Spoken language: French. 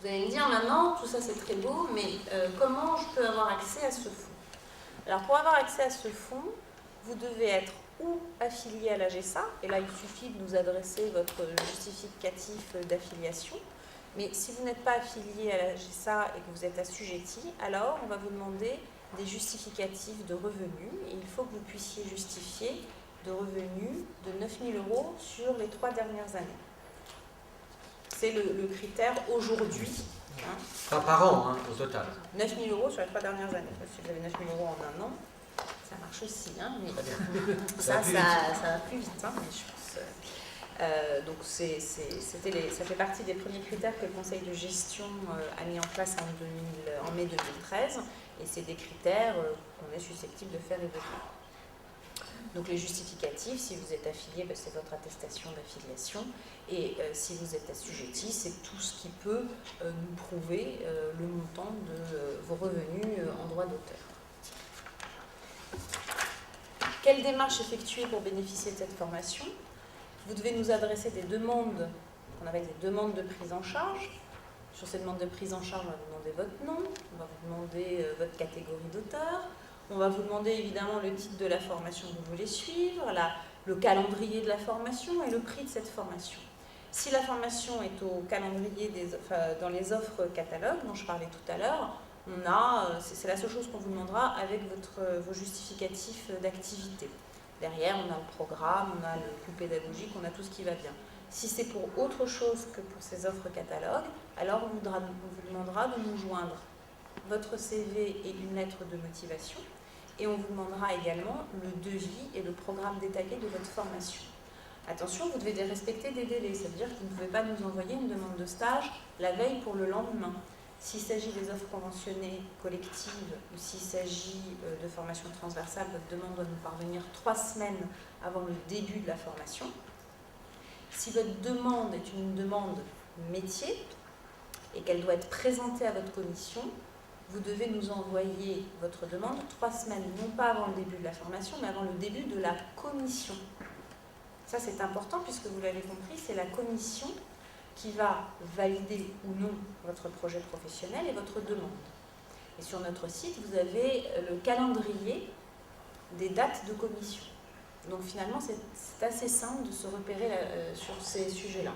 Vous allez me dire maintenant, tout ça c'est très beau, mais comment je peux avoir accès à ce fonds? Alors pour avoir accès à ce fonds, vous devez être ou affilié à l'AGESA, et là il suffit de nous adresser votre justificatif d'affiliation, mais si vous n'êtes pas affilié à l'AGESA et que vous êtes assujetti, alors on va vous demander des justificatifs de revenus, et il faut que vous puissiez justifier de revenus de 9 000 € sur les 3 dernières années. C'est le critère aujourd'hui. Hein. Pas par an, hein, au total. 9 000 € sur les 3 dernières années. Si vous avez 9 000 € en un an, ça marche aussi. Hein, mais ça va plus vite. Hein, mais je pense, donc ça fait partie des premiers critères que le Conseil de gestion a mis en place en mai 2013. Et c'est des critères qu'on est susceptible de faire évoluer. Donc les justificatifs, si vous êtes affilié, ben, c'est votre attestation d'affiliation. Et si vous êtes assujetti, c'est tout ce qui peut nous prouver le montant de vos revenus en droit d'auteur. Quelle démarche effectuer pour bénéficier de cette formation? Vous devez nous adresser des demandes, qu'on appelle des demandes de prise en charge. Sur ces demandes de prise en charge, on va vous demander votre nom, on va vous demander votre catégorie d'auteur. On va vous demander évidemment le titre de la formation que vous voulez suivre, le calendrier de la formation et le prix de cette formation. Si la formation est au calendrier, dans les offres catalogues dont je parlais tout à l'heure, c'est la seule chose qu'on vous demandera avec vos justificatifs d'activité. Derrière, on a le programme, on a le coût pédagogique, on a tout ce qui va bien. Si c'est pour autre chose que pour ces offres catalogues, alors on vous demandera de nous joindre votre CV et une lettre de motivation. Et on vous demandera également le devis et le programme détaillé de votre formation. Attention, vous devez respecter des délais, ça veut dire que vous ne pouvez pas nous envoyer une demande de stage la veille pour le lendemain. S'il s'agit des offres conventionnées collectives ou s'il s'agit de formation transversale, votre demande doit nous parvenir 3 semaines avant le début de la formation. Si votre demande est une demande métier et qu'elle doit être présentée à votre commission, vous devez nous envoyer votre demande 3 semaines, non pas avant le début de la formation, mais avant le début de la commission. Ça, c'est important puisque vous l'avez compris, c'est la commission qui va valider ou non votre projet professionnel et votre demande. Et sur notre site, vous avez le calendrier des dates de commission. Donc finalement, c'est assez simple de se repérer sur ces sujets-là.